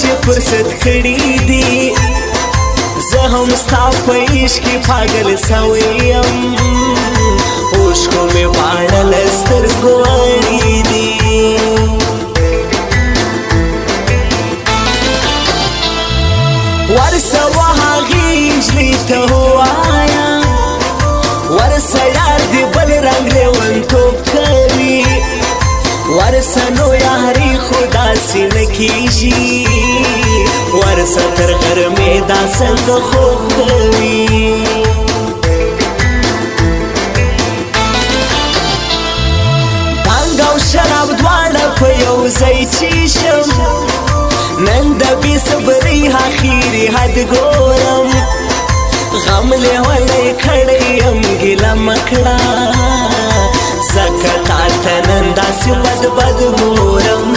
چې فرصت کړی دی زه هم ستا په عشق کې پاگل سوی یم اوښکو مې واړه له سترګو اړې دي ورسه وهغې نجلۍ ته ووایه ورسه یار دې بل رنګ لیونتوب کوي ورسه نو یاري خو داسې نه کېږي ورسه تر غرمې دا څنګه خوب کوي بانګ او شراب دواړه په یو ځای څښم نن د بې صبرۍ اخري حد ګورم غم لیونی کړی یم ګیله مه کړه ځکه تا ته نن داسې بد بد ګورم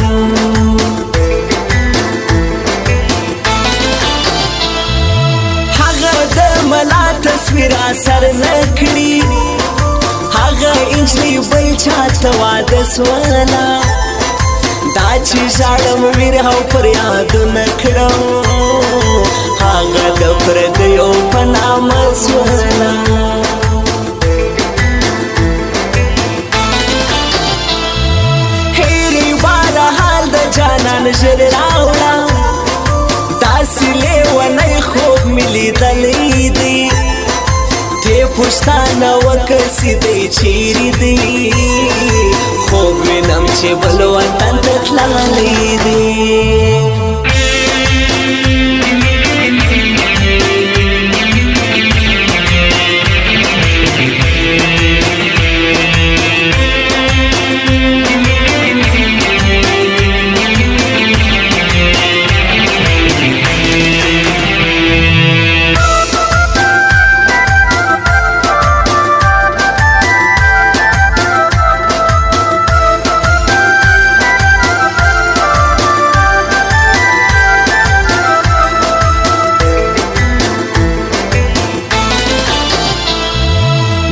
هغه د ملا تصویر اثر نه کړي هغه نجلۍ بل چاته واده سوله دا چې ژاړم ویر او فریادونه کړم هغه د پردیو په نامه سوله هیرې بهرحال د جانان ژر راوړه داسې لیونی خوب مې لیدلی دی دې پوښتنه وکړه سیدی چیرې دی خوب وینم چې بل وطن ته تللی دی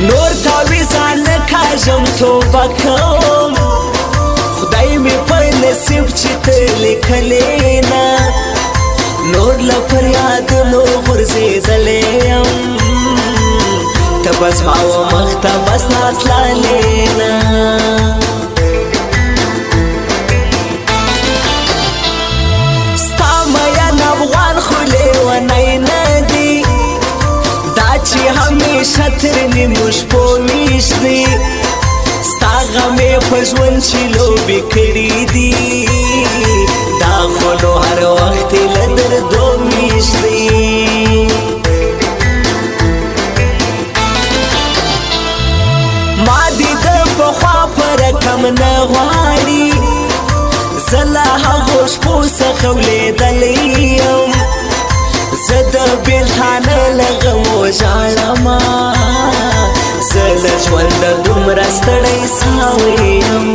نور تاویزان نکاژم توبه کوم خدای مې په نصیب چې ته لیکلی نه نور له فریادونو غورځېدلی یم ته به زما و مخ ته بس ناتللی نه ستا میین افغان خو لیونی نه دی چې همیشه تر نیمو شپو ویښ دی ستا غم یې په ژوند چې لوبې کړي دي دا خو نو هر وخت یې له دردو ویښ دی ما دې د پخوا په رقم نه غواړي زه له هغو شپو څخه ولیدلی یم زه د بېلتانه له غمو ژاړمه زه له ژونده دومره ستړی سوی یم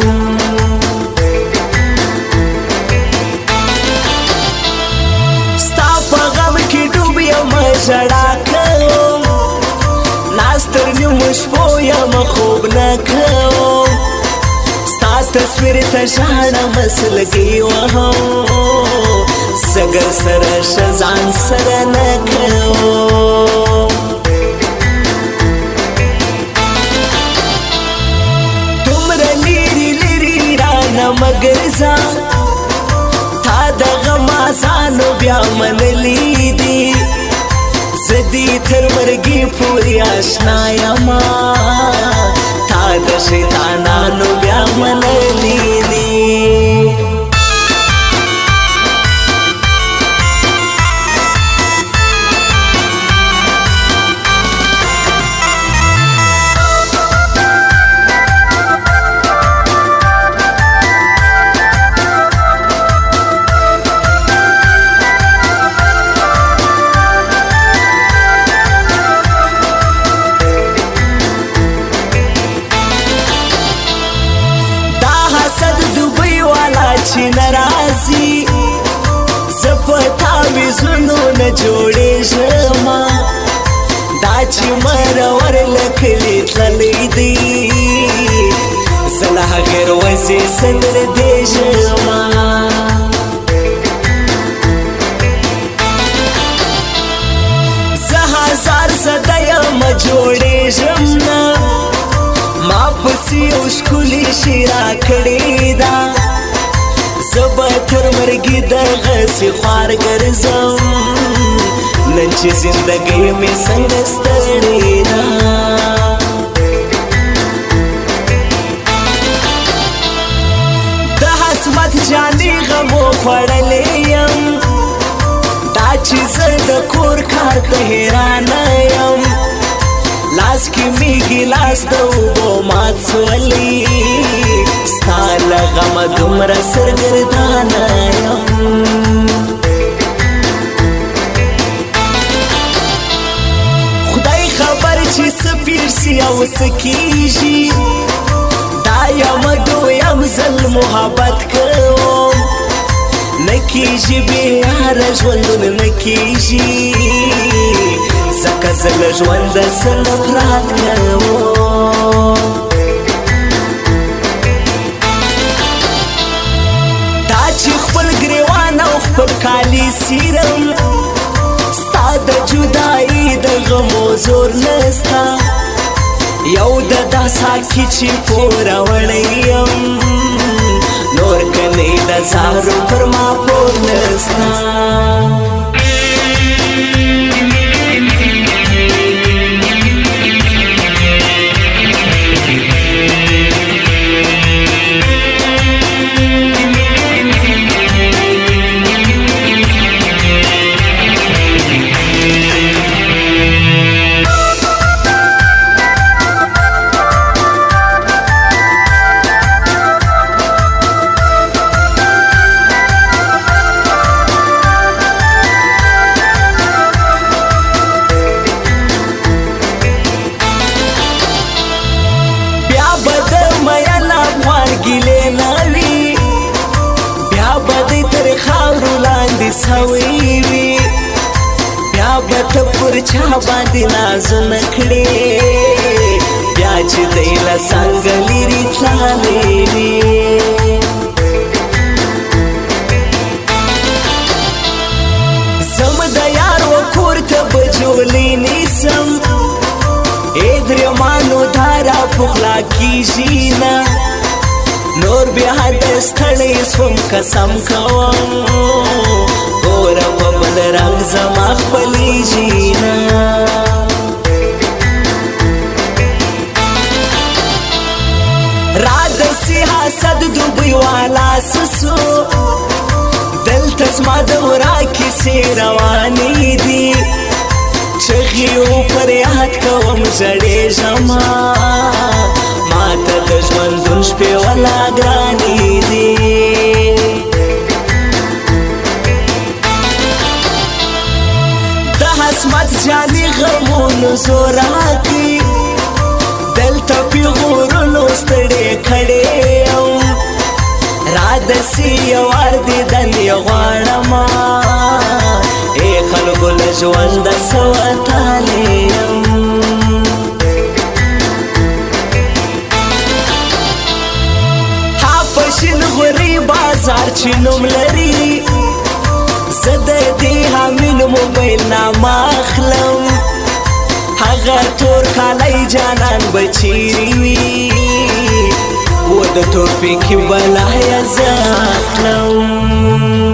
ستا په غم کې ډوب یمه ژړا کوم ناست تر نیمو شپو یمه خوب نه کوم ستا تصویر ته ژاړم سلګۍ وهم زګر سره شزان سره نه کوم دومره لیرې لیرې رانه مه ګرځه تا د غم اذانو بیا منلی دي زه دې تر مرګي پورې اشنا یمه تا د شیطانانو بیا منلی دي چې ناراضي زه په تعویضونو نه جوړېږم دا چې مرور له کلي تللی دی زه له هغې روزې څه دردېږم جوړېږم نه ما پسې یو ښکلي شی راکړې ده زه به تر مرګي دغسې خوار ګرځم نن چې زندګۍ مې څنګه ستړې ده د حسمت جانې غمو خوړلی یم دا چې زه د کور کار ته حیرانه یم لاس کې مې ګیلاس د اوبو مات سولی ستا له غمه دومره سرګردانه یم خدای خبر چې څه پېښ سي او څه کېږي دا یم دویم ځل محبت کوم نه کېږي بېیاره ژوندون نه کېږي ځکه زه له ژونده څه نفرت کوم دا چې خپل ګریوان او خپل کالي سیرم ستا د جدایي د غمو زور نسته یو د دا ساکي چې پوره وړی یم نور کنی د زارو پر ما پور نسته سوي وي بیا به ته پر چا باندې نازونه کړې بیا چې دی له څنګه لرې تللی وي زم د یار و کور ته به جولې نیسم ای درېمانو دا راپخلا کېږي نه نور بیا د ستړی سوم قسم کوم ګوره په بل رنګ زما خپلېږي نه را د سیاست دوبۍ والا سسو دلته زما د ورا کیسې روانې دي چغې و فریاد کوم ژړېږمه ماته د ژوندون شپې ولا ګرانې دي د حسمت جانې غمونو زور راکړي دلته پیغورونو ستړې کړې یم را داسې یو وار دیدن یې غواړمه ای خلکو له ژونده څه وتلی یم غوري بازار چې نوم لري زه د دې حامل موبایل نامه اخلم هغه تور کالی جانان به چیرې وي و د تورپیکي بلایه زه اخلم